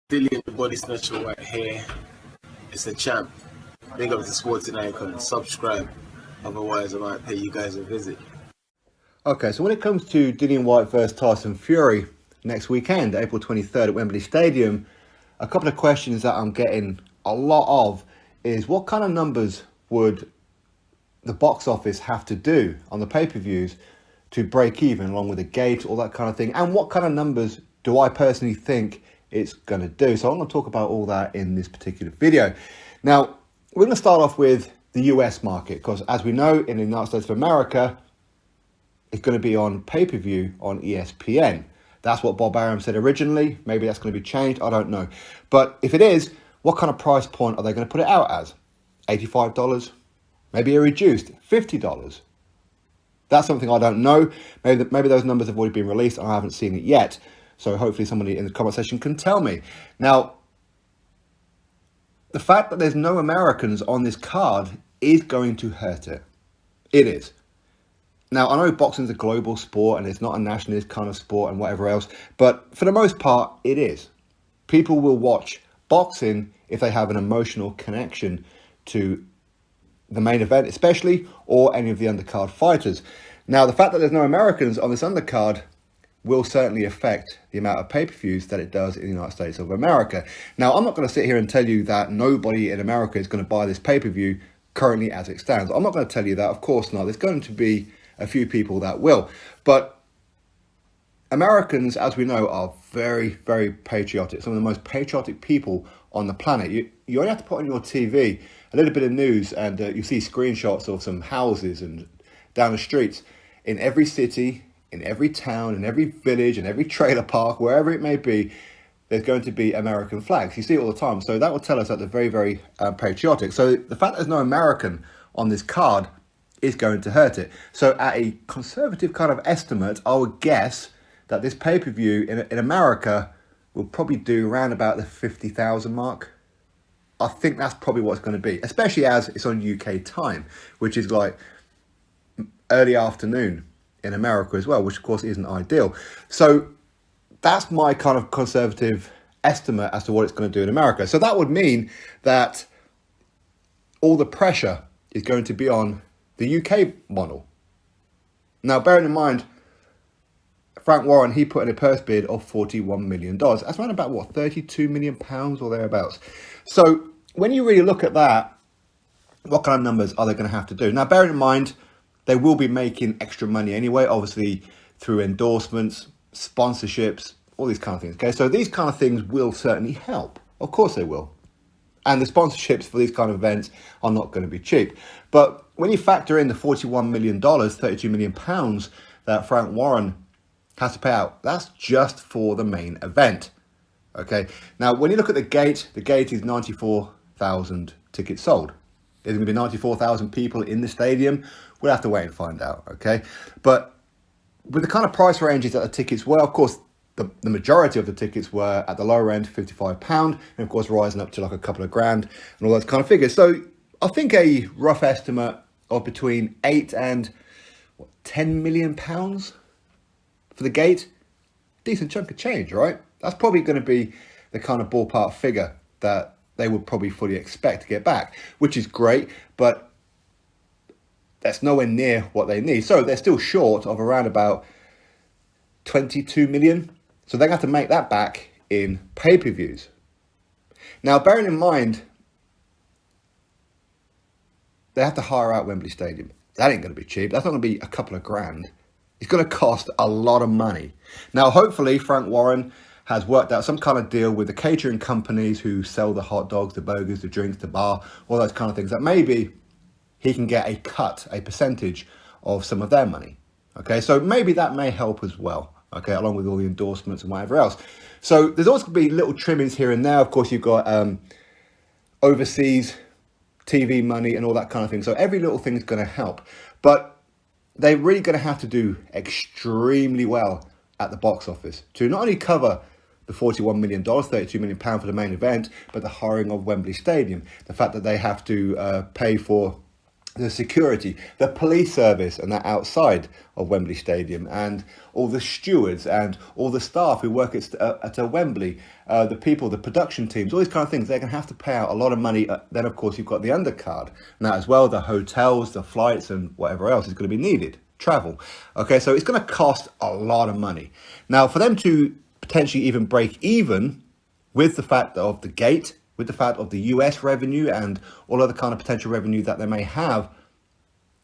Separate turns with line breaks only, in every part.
Dillian the Body Snatcher White here. It's a champ. Big up to Sporting Icon. Subscribe. Otherwise, I might pay you guys a visit.
Okay, so when it comes to Dillian Whyte versus Tyson Fury next weekend, April 23rd at Wembley Stadium, a couple of questions that I'm getting a lot of is what kind of numbers would the box office have to do on the pay-per-views to break even, along with the gate, all that kind of thing, and what kind of numbers do I personally think it's going to do. So I'm going to talk about all that in this particular video. Now, we're going to start off with the US market, because as we know, in the United States of America, it's going to be on pay-per-view on ESPN. That's what Bob Arum said originally. Maybe that's going to be changed. I don't know. But if it is, what kind of price point are they going to put it out as? $85? Maybe a reduced $50? That's something I don't know. Maybe those numbers have already been released and I haven't seen it yet. So hopefully somebody in the comment section can tell me. Now, the fact that there's no Americans on this card is going to hurt it. It is. Now, I know boxing's a global sport and it's not a nationalist kind of sport and whatever else, but for the most part, it is. People will watch boxing if they have an emotional connection to the main event, especially, or any of the undercard fighters. Now, the fact that there's no Americans on this undercard will certainly affect the amount of pay-per-views that it does in the United States of America. Now, I'm not going to sit here and tell you that nobody in America is going to buy this pay-per-view currently as it stands. I'm not going to tell you that, of course not. There's going to be a few people that will. But Americans, as we know, are very, very patriotic. Some of the most patriotic people on the planet. You only have to put on your TV a little bit of news and you see screenshots of some houses and down the streets in every city, in every town, in every village, in every trailer park, wherever it may be, there's going to be American flags. You see it all the time. So that will tell us that they're very, very patriotic. So the fact that there's no American on this card is going to hurt it. So at a conservative kind of estimate, I would guess that this pay-per-view in America will probably do around about the 50,000 mark. I think that's probably what it's going to be, especially as it's on UK time, which is like early afternoon in America as well, which of course isn't ideal. So that's my kind of conservative estimate as to what it's going to do in America. So that would mean that all the pressure is going to be on the UK model. Now, bearing in mind, Frank Warren, he put in a purse bid of $41 million. That's around about, what, £32 million or thereabouts. So when you really look at that, what kind of numbers are they going to have to do? Now, bearing in mind, they will be making extra money anyway, obviously through endorsements, sponsorships, all these kind of things. Okay, so these kind of things will certainly help. Of course they will. And the sponsorships for these kind of events are not going to be cheap. But when you factor in the $41 million, £32 million that Frank Warren has to pay out, that's just for the main event. Okay, now when you look at the gate is 94,000 tickets sold. There's going to be 94,000 people in the stadium. We'll have to wait and find out, okay? But with the kind of price ranges that the tickets were, of course, the majority of the tickets were at the lower end, £55, and of course rising up to like a couple of grand and all those kind of figures. So I think a rough estimate of between 8 and £10 million for the gate, decent chunk of change, right? That's probably going to be the kind of ballpark figure that they would probably fully expect to get back, which is great, but that's nowhere near what they need. So they're still short of around about 22 million. So they're going to have to make that back in pay-per-views. Now, bearing in mind, they have to hire out Wembley Stadium. That ain't going to be cheap. That's not going to be a couple of grand. It's going to cost a lot of money. Now, hopefully, Frank Warren has worked out some kind of deal with the catering companies who sell the hot dogs, the burgers, the drinks, the bar, all those kind of things, that maybe he can get a percentage of some of their money. Okay, so maybe that may help as well. Okay, along with all the endorsements and whatever else. So there's always going to be little trimmings here and there. Of course, you've got overseas TV money and all that kind of thing. So every little thing is going to help. But they're really going to have to do extremely well at the box office to not only cover the $41 million, £32 million for the main event, but the hiring of Wembley Stadium. The fact that they have to pay for the security, the police service, and that outside of Wembley Stadium, and all the stewards and all the staff who work at Wembley, the people, the production teams, all these kind of things, they're going to have to pay out a lot of money. Then, of course, you've got the undercard. Now, as well, the hotels, the flights, and whatever else is going to be needed. Travel. Okay, so it's going to cost a lot of money. Now, for them to potentially even break even with the fact of the gate, with the fact of the US revenue and all other kind of potential revenue that they may have,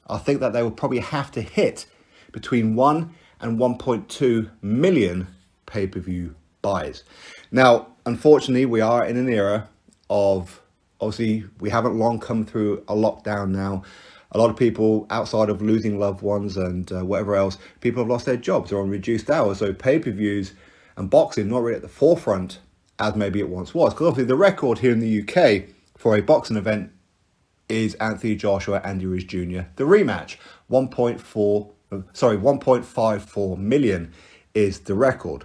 I think that they will probably have to hit between 1 and 1.2 million pay-per-view buys. Now, unfortunately, we are in an era of, obviously, we haven't long come through a lockdown now. A lot of people, outside of losing loved ones and whatever else, people have lost their jobs or on reduced hours. So pay-per-views and boxing not really at the forefront as maybe it once was. Because obviously the record here in the UK for a boxing event is Anthony Joshua, Andy Ruiz Jr. The rematch, 1.54 million is the record.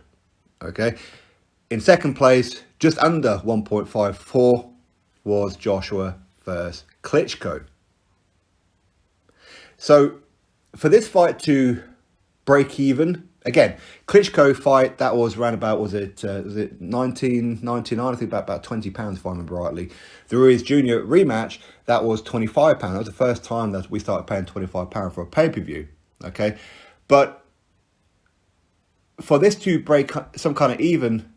Okay. In second place, just under 1.54 was Joshua versus Klitschko. So for this fight to break even, again, Klitschko fight, that was around about, was it 1999? I think about £20, if I remember rightly. The Ruiz Jr. rematch, that was £25. That was the first time that we started paying £25 for a pay-per-view. Okay, but for this to break some kind of even,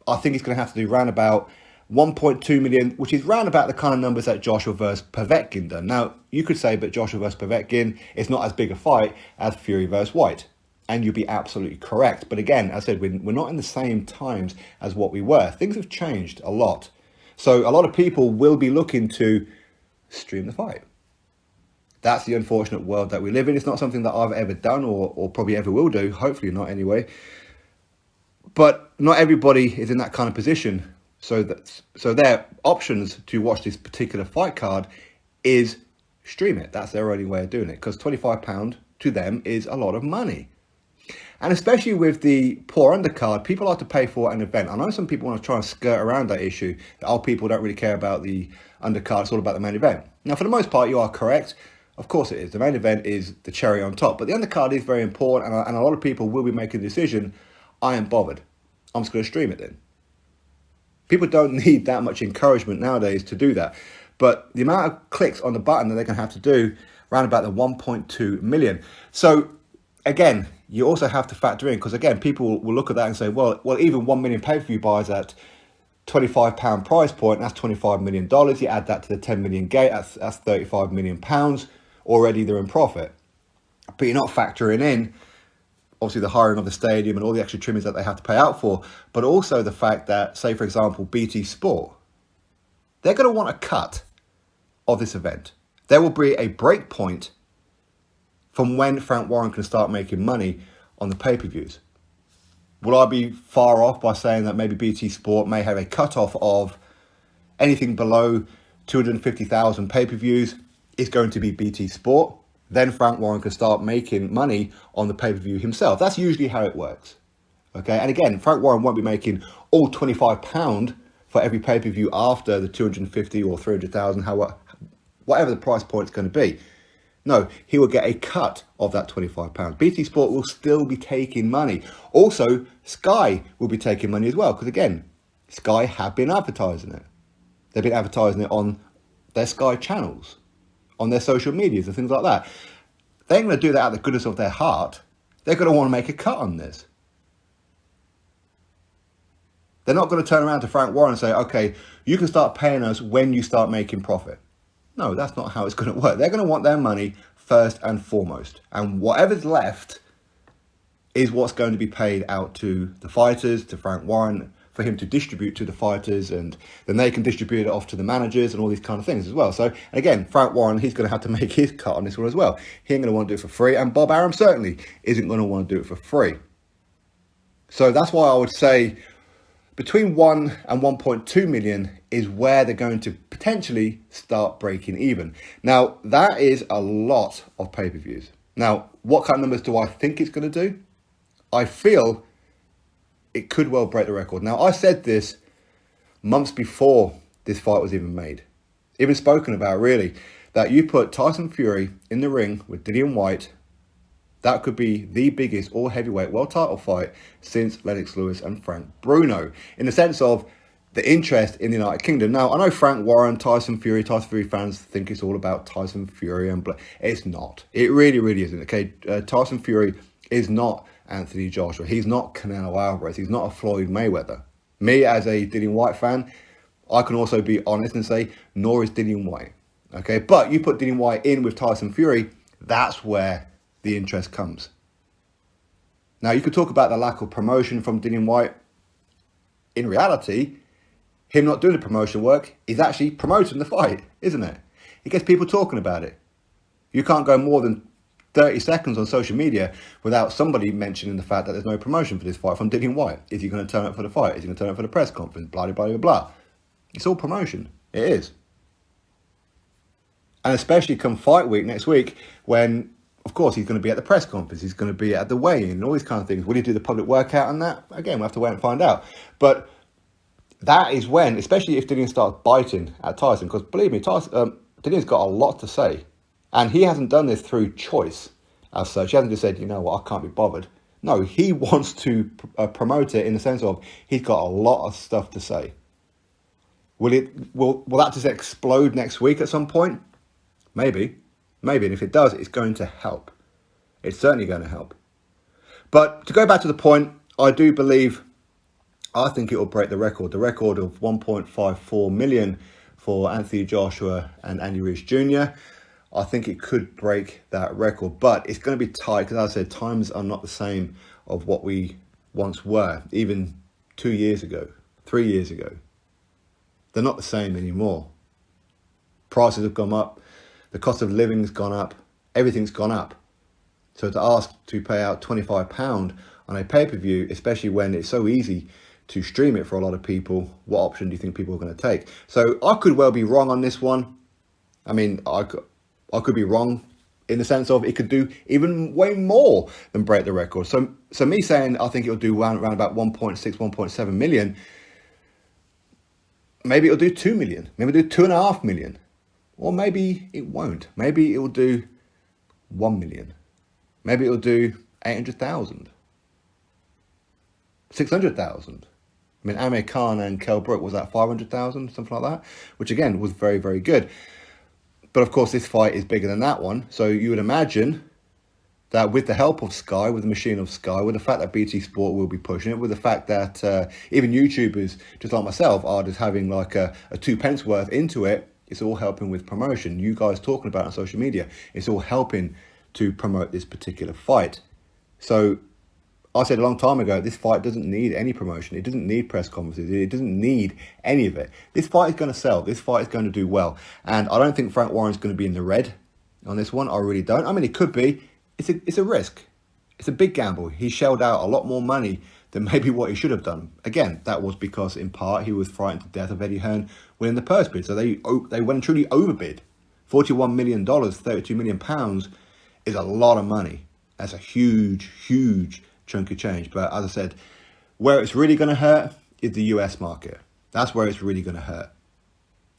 I think it's going to have to do round about 1.2 million, which is round about the kind of numbers that Joshua versus Povetkin done. Now, you could say, but Joshua versus Povetkin is not as big a fight as Fury versus Whyte. And you'll be absolutely correct. But again, as I said, we're not in the same times as what we were. Things have changed a lot. So a lot of people will be looking to stream the fight. That's the unfortunate world that we live in. It's not something that I've ever done or probably ever will do. Hopefully not anyway. But not everybody is in that kind of position. So their options to watch this particular fight card is stream it. That's their only way of doing it. Because £25 to them is a lot of money. And especially with the poor undercard, people like to pay for an event. I know some people want to try and skirt around that issue. That people don't really care about the undercard. It's all about the main event. Now, for the most part, you are correct. Of course it is. The main event is the cherry on top. But the undercard is very important. And a lot of people will be making a decision. I am bothered. I'm just going to stream it then. People don't need that much encouragement nowadays to do that. But the amount of clicks on the button that they're going to have to do, around about the 1.2 million. So, again, you also have to factor in, because again, people will look at that and say, well, even 1 million pay-per-view buys at £25 price point, that's $25 million. You add that to the 10 million gate, that's £35 million. Already they're in profit. But you're not factoring in, obviously, the hiring of the stadium and all the extra trimmings that they have to pay out for, but also the fact that, say, for example, BT Sport, they're going to want a cut of this event. There will be a break point from when Frank Warren can start making money on the pay-per-views. Will I be far off by saying that maybe BT Sport may have a cut-off of anything below 250,000 pay-per-views is going to be BT Sport? Then Frank Warren can start making money on the pay-per-view himself. That's usually how it works. Okay, and again, Frank Warren won't be making all £25 for every pay-per-view after the 250 or 300,000, whatever the price point is going to be. No, he will get a cut of that £25. BT Sport will still be taking money. Also, Sky will be taking money as well, because again, Sky have been advertising it. They've been advertising it on their Sky channels, on their social medias and things like that. They ain't going to do that out of the goodness of their heart. They're going to want to make a cut on this. They're not going to turn around to Frank Warren and say, okay, you can start paying us when you start making profit. No, that's not how it's going to work. They're going to want their money first and foremost. And whatever's left is what's going to be paid out to the fighters, to Frank Warren, for him to distribute to the fighters, and then they can distribute it off to the managers and all these kind of things as well. So, again, Frank Warren, he's going to have to make his cut on this one as well. He ain't going to want to do it for free, and Bob Arum certainly isn't going to want to do it for free. So that's why I would say between 1 and 1.2 million is where they're going to potentially start breaking even. Now, that is a lot of pay-per-views. Now, what kind of numbers do I think it's going to do? I feel it could well break the record. Now, I said this months before this fight was even made. even spoken about really, that you put Tyson Fury in the ring with Dillian Whyte, that could be the biggest all-heavyweight world title fight since Lennox Lewis and Frank Bruno, in the sense of the interest in the United Kingdom. Now, I know Frank Warren, Tyson Fury fans think it's all about Tyson Fury, and it's not. It really, really isn't. Okay, Tyson Fury is not Anthony Joshua. He's not Canelo Alvarez. He's not a Floyd Mayweather. Me, as a Dillian Whyte fan, I can also be honest and say, nor is Dillian Whyte. Okay, but you put Dillian Whyte in with Tyson Fury, that's where the interest comes. Now, you could talk about the lack of promotion from Dillian Whyte. In reality, him not doing the promotion work is actually promoting the fight, isn't it? It gets people talking about it. You can't go more than 30 seconds on social media without somebody mentioning the fact that there's no promotion for this fight from Dillian Whyte. Is he going to turn up for the fight? Is he going to turn up for the press conference? Blah, blah, blah, blah. It's all promotion. It is. And especially come fight week next week, when, of course, he's going to be at the press conference, he's going to be at the weigh-in and all these kind of things. Will he do the public workout on that? Again, we'll have to wait and find out. But that is when, especially if Dillian starts biting at Tyson, because believe me, Dillian's got a lot to say. And he hasn't done this through choice as such. He hasn't just said, you know what, I can't be bothered. No, he wants to promote it in the sense of he's got a lot of stuff to say. Will that just explode next week at some point? Maybe. And if it does, it's going to help. It's certainly going to help. But to go back to the point, I think it will break the record of 1.54 million for Anthony Joshua and Andy Ruiz Jr. I think it could break that record, but it's going to be tight because, as I said, times are not the same of what we once were, even 2 years ago, 3 years ago. They're not the same anymore. Prices have gone up. The cost of living has gone up. Everything's gone up. So to ask to pay out £25 on a pay-per-view, especially when it's so easy to stream it for a lot of people, what option do you think people are going to take? So I could well be wrong on this one. I mean, I could be wrong in the sense of it could do even way more than break the record. So me saying I think it'll do around about 1.6, 1.7 million, maybe it'll do 2 million, maybe it'll do 2.5 million, or maybe it won't. Maybe it'll do 1 million. Maybe it'll do 800,000, 600,000. I mean, Amir Khan and Kell Brook, was that 500,000, something like that? Which again was very, very good. But of course, this fight is bigger than that one. So you would imagine that with the help of Sky, with the machine of Sky, with the fact that BT Sport will be pushing it, with the fact that even YouTubers, just like myself, are just having like a 2 pence worth into it, it's all helping with promotion. You guys talking about it on social media, it's all helping to promote this particular fight. So I said a long time ago, this fight doesn't need any promotion. It doesn't need press conferences. It doesn't need any of it. This fight is going to sell. This fight is going to do well. And I don't think Frank Warren's going to be in the red on this one. I really don't. I mean, it could be. It's a risk. It's a big gamble. He shelled out a lot more money than maybe what he should have done. Again, that was because, in part, he was frightened to death of Eddie Hearn winning the purse bid. So they went and truly overbid. $41 million, £32 million is a lot of money. That's a huge, huge chunk of change. But as I said, where it's really going to hurt is the US market. That's where it's really going to hurt.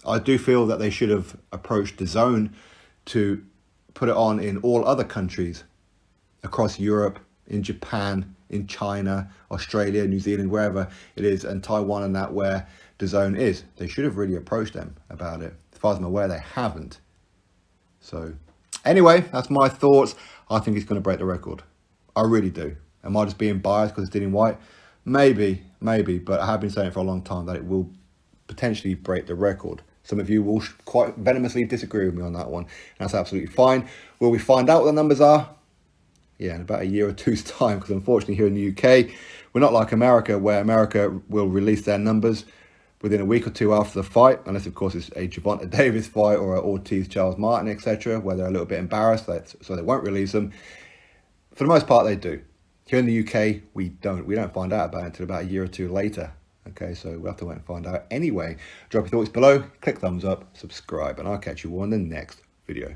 I do feel that they should have approached DAZN to put it on in all other countries across Europe, in Japan, in China, Australia, New Zealand, wherever it is, and Taiwan and that, where DAZN is. They should have really approached them about it. As far as I'm aware, they haven't. So anyway, that's my thoughts. I think he's going to break the record. I really do. Am I just being biased because it's Dillian Whyte? Maybe, but I have been saying it for a long time that it will potentially break the record. Some of you will quite venomously disagree with me on that one. And that's absolutely fine. Will we find out what the numbers are? Yeah, in about a year or two's time, because unfortunately here in the UK, we're not like America, where America will release their numbers within a week or two after the fight, unless of course it's a Gervonta Davis fight or a Ortiz, Charles Martin, etc., where they're a little bit embarrassed, so they won't release them. For the most part, they do. Here in the UK, we don't find out about it until about a year or two later. Okay, so we'll have to wait and find out. Anyway, drop your thoughts below, click thumbs up, subscribe, and I'll catch you all in the next video.